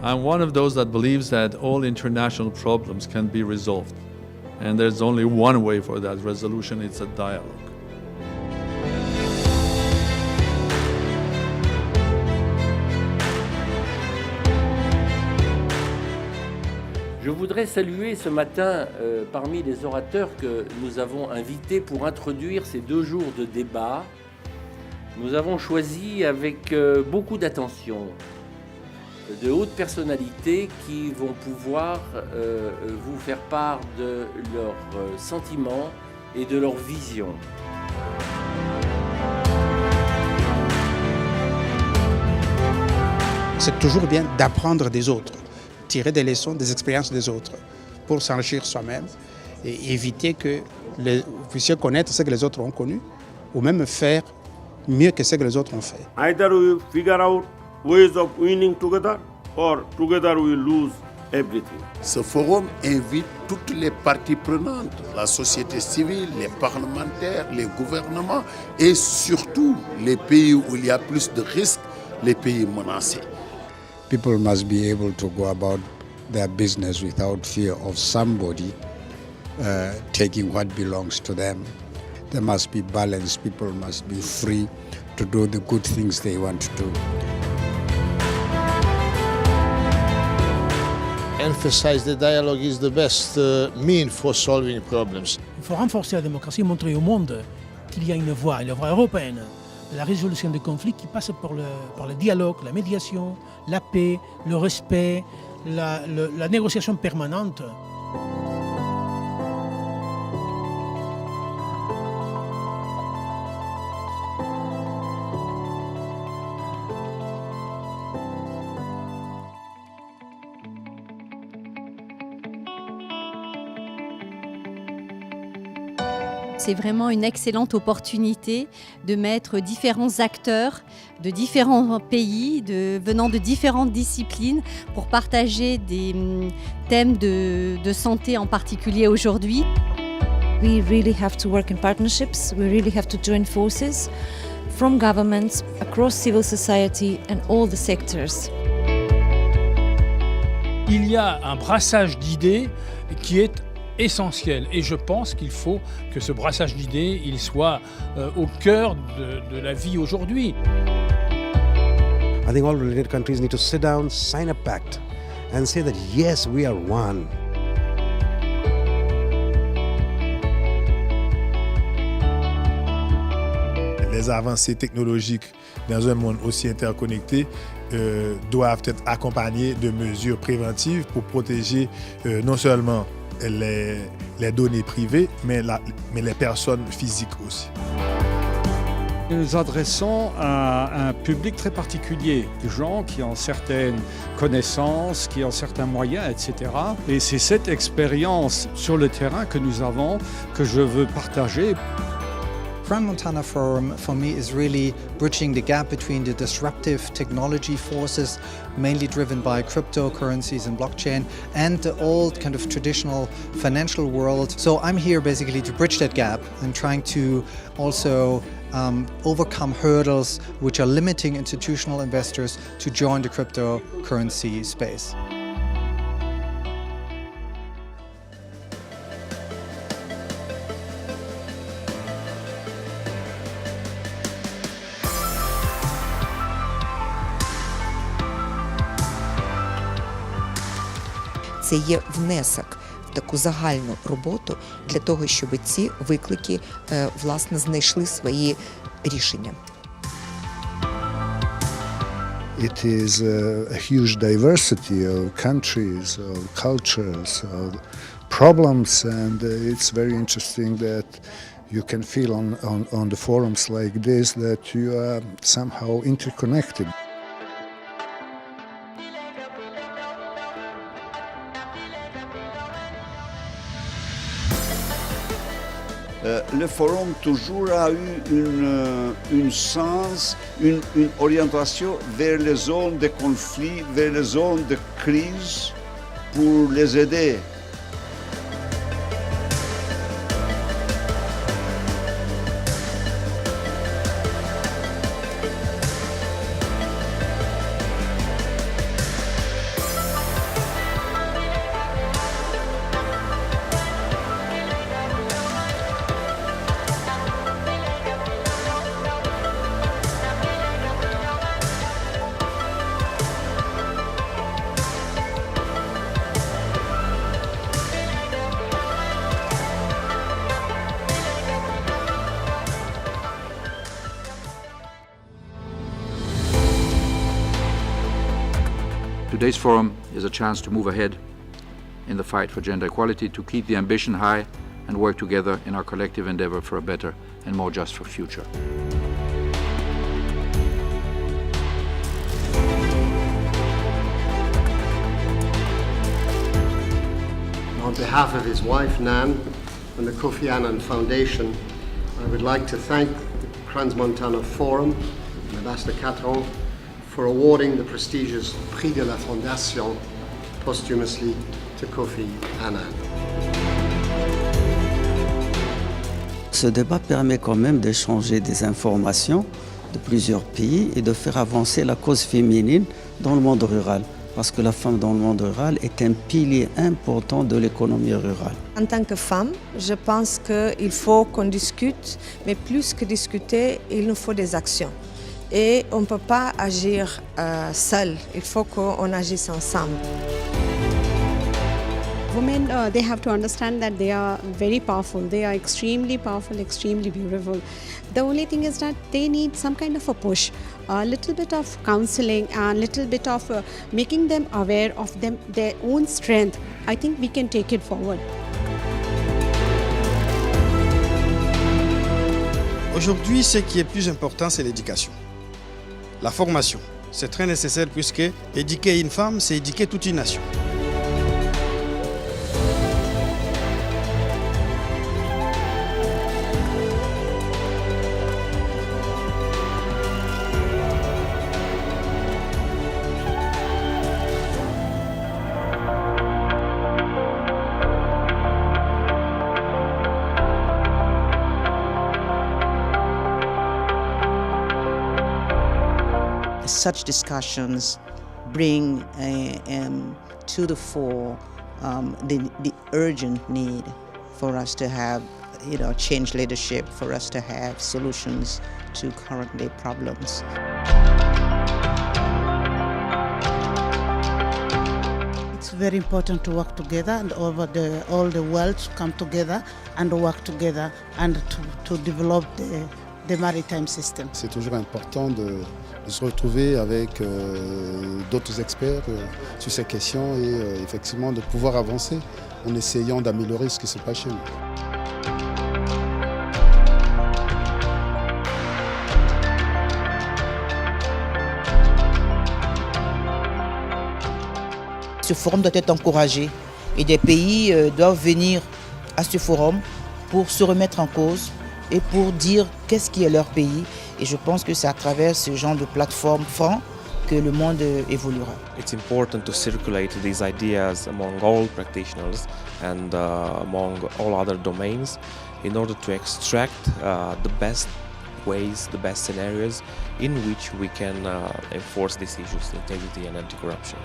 I'm one of those that believes that all international problems can be resolved. And there's only one way for that resolution, it's a dialogue. Je voudrais saluer ce matin, parmi les orateurs que nous avons invités pour introduire ces 2 jours de débat, nous avons choisi avec beaucoup d'attention de hautes personnalités qui vont pouvoir vous faire part de leurs sentiments et de leurs visions. C'est toujours bien d'apprendre des autres, tirer des leçons des expériences des autres pour s'enrichir soi-même et éviter que vous puissiez connaître ce que les autres ont connu ou même faire mieux que ce que les autres ont fait. Either we figure out ways of winning together or together we lose everything. Ce forum invite toutes les parties prenantes, la société civile, les parlementaires, les gouvernements et surtout les pays où il y a plus de risques, les pays menacés. People must be able to go about their business without fear of somebody taking what belongs to them. There must be balance. People must be free to do the good things they want to do. Emphasize the dialogue is the best mean for solving problems. Il faut renforcer la démocratie, montrer au monde qu'il y a une voie européenne. La résolution des conflits qui passe par le dialogue, la médiation, la paix, le respect, la négociation permanente. C'est vraiment une excellente opportunité de mettre différents acteurs de différents pays, venant de différentes disciplines, pour partager des thèmes de santé en particulier aujourd'hui. We really have to work in partnerships, we really have to join forces from governments, across civil society and all the sectors. Il y a un brassage d'idées qui est essentiel et je pense qu'il faut que ce brassage d'idées il soit au cœur de la vie aujourd'hui. I think all related countries need to sit down, sign a pact and say that yes, we are one. Les avancées technologiques dans un monde aussi interconnecté doivent être accompagnées de mesures préventives pour protéger non seulement les données privées, mais les personnes physiques aussi. Nous nous adressons à un public très particulier, des gens qui ont certaines connaissances, qui ont certains moyens, etc. Et c'est cette expérience sur le terrain que nous avons, que je veux partager. Crans-Montana Forum, for me, is really bridging the gap between the disruptive technology forces, mainly driven by cryptocurrencies and blockchain, and the old kind of traditional financial world. So I'm here basically to bridge that gap and trying to also overcome hurdles which are limiting institutional investors to join the cryptocurrency space. Це є внесок в таку загальну роботу для того, щоб ці виклики, власне, знайшли свої рішення. It is a huge diversity of countries, of cultures, of problems, and it's very interesting that you can feel on the forums like this that you are somehow interconnected. Le forum toujours a eu une sens, une orientation vers les zones de conflit, vers les zones de crise pour les aider. Today's forum is a chance to move ahead in the fight for gender equality, to keep the ambition high and work together in our collective endeavor for a better and more just future. On behalf of his wife, Nan, and the Kofi Annan Foundation, I would like to thank the Crans-Montana Forum and Ambassador Catron for awarding the prestigious Prix de la Fondation posthumously to Kofi Annan. Ce débat permet quand même d'échanger des informations de plusieurs pays et de faire avancer la cause féminine dans le monde rural. Parce que la femme dans le monde rural est un pilier important de l'économie rurale. En tant que femme, je pense qu'il faut qu'on discute, mais plus que discuter, il nous faut des actions. Et on ne peut pas agir seul, il faut qu'on agisse ensemble. Women, they have to understand that they are very powerful. They are extremely powerful, extremely beautiful. The only thing is that they need some kind of a push, a little bit of counseling, and a little bit of making them aware of their own strength. I think we can take it forward. Aujourd'hui, ce qui est plus important, c'est l'éducation. La formation, c'est très nécessaire puisque éduquer une femme, c'est éduquer toute une nation. Such discussions bring to the fore the urgent need for us to have, change leadership, for us to have solutions to current day problems. It's very important to work together and all the world to come together and work together and to develop the maritime system. C'est toujours important de se retrouver avec d'autres experts sur ces questions et effectivement de pouvoir avancer en essayant d'améliorer ce qui se passe chez nous. Ce forum doit être encouragé et des pays doivent venir à ce forum pour se remettre en cause et pour dire qu'est-ce qui est leur pays. Et je pense que c'est à travers ce genre de plateforme franc que le monde évoluera. It's important to circulate these ideas among all practitioners and among all other domains in order to extract the best ways, the best scenarios in which we can enforce these issues, integrity and anti-corruption.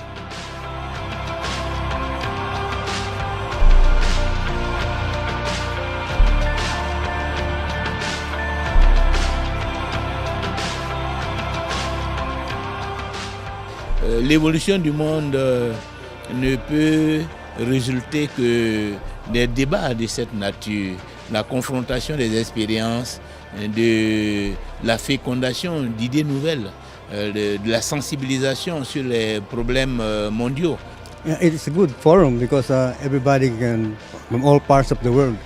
L'évolution du monde ne peut résulter que des débats de cette nature, la confrontation des expériences, de la fécondation d'idées nouvelles, de la sensibilisation sur les problèmes mondiaux. It's a good forum because everybody from all parts of the world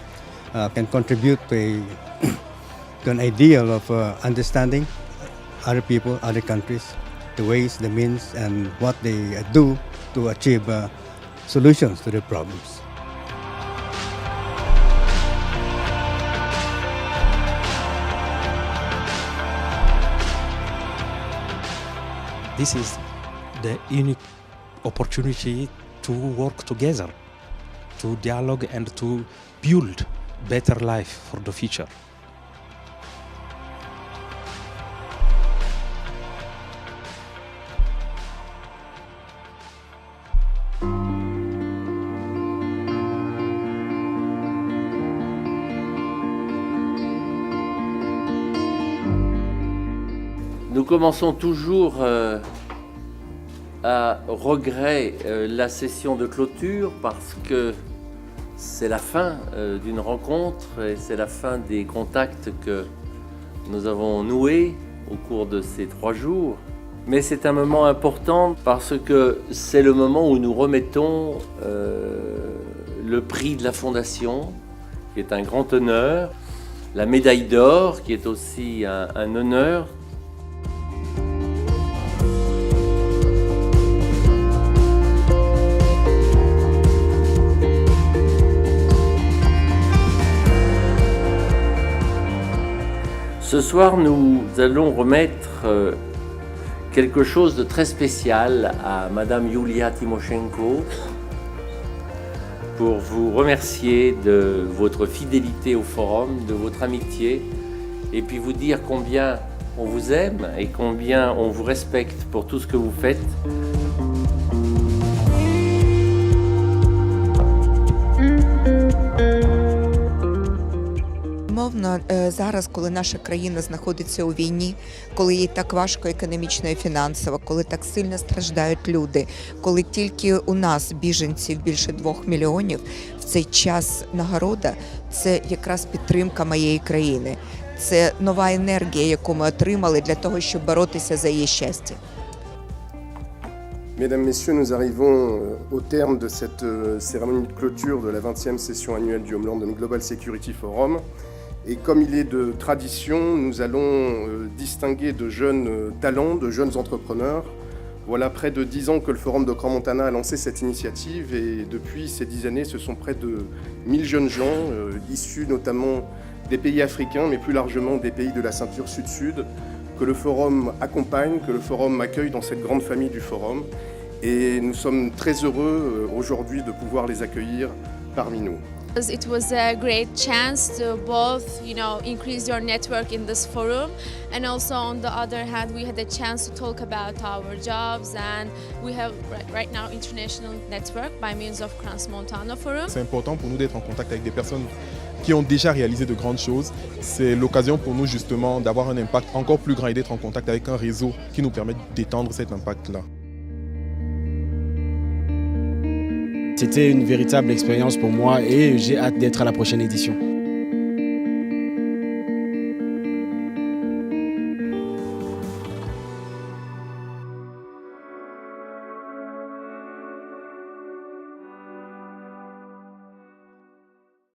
can contribute to an ideal of understanding other people, other countries, the ways, the means, and what they do to achieve solutions to their problems. This is the unique opportunity to work together, to dialogue and to build better life for the future. Nous commençons toujours à regret la session de clôture parce que c'est la fin d'une rencontre et c'est la fin des contacts que nous avons noués au cours de ces 3 jours. Mais c'est un moment important parce que c'est le moment où nous remettons le prix de la Fondation, qui est un grand honneur, la médaille d'or, qui est aussi un honneur. Ce soir, nous allons remettre quelque chose de très spécial à Madame Yulia Tymoshenko pour vous remercier de votre fidélité au Forum, de votre amitié, et puis vous dire combien on vous aime et combien on vous respecte pour tout ce que vous faites. Безумовно, зараз, коли наша країна знаходиться у війні, коли їй так важко економічно і фінансово, коли так сильно страждають люди, коли тільки у нас біженців більше 2 мільйонів, в цей час нагорода – це якраз підтримка моєї країни. Це нова енергія, яку ми отримали для того, щоб боротися за її щастя. Mesdames, Messieurs, nous arrivons au terme de cette cérémonie de clôture de la 20e session annuelle du Homeland Global Security Forum. Et comme il est de tradition, nous allons distinguer de jeunes talents, de jeunes entrepreneurs. Voilà près de 10 ans que le Forum de Crans-Montana a lancé cette initiative et depuis ces 10 années, ce sont près de 1000 jeunes gens issus notamment des pays africains, mais plus largement des pays de la ceinture sud-sud, que le Forum accompagne, que le Forum accueille dans cette grande famille du Forum. Et nous sommes très heureux aujourd'hui de pouvoir les accueillir parmi nous. It was a great chance to both, increase your network in this forum, and also on the other hand, we had a chance to talk about our jobs, and we have right now international network by means of Crans-Montana Forum. C'est important pour nous d'être en contact avec des personnes qui ont déjà réalisé de grandes choses. C'est l'occasion pour nous justement d'avoir un impact encore plus grand et d'être en contact avec un réseau qui nous permet d'étendre cet impact-là. C'était une véritable expérience pour moi et j'ai hâte d'être à la prochaine édition.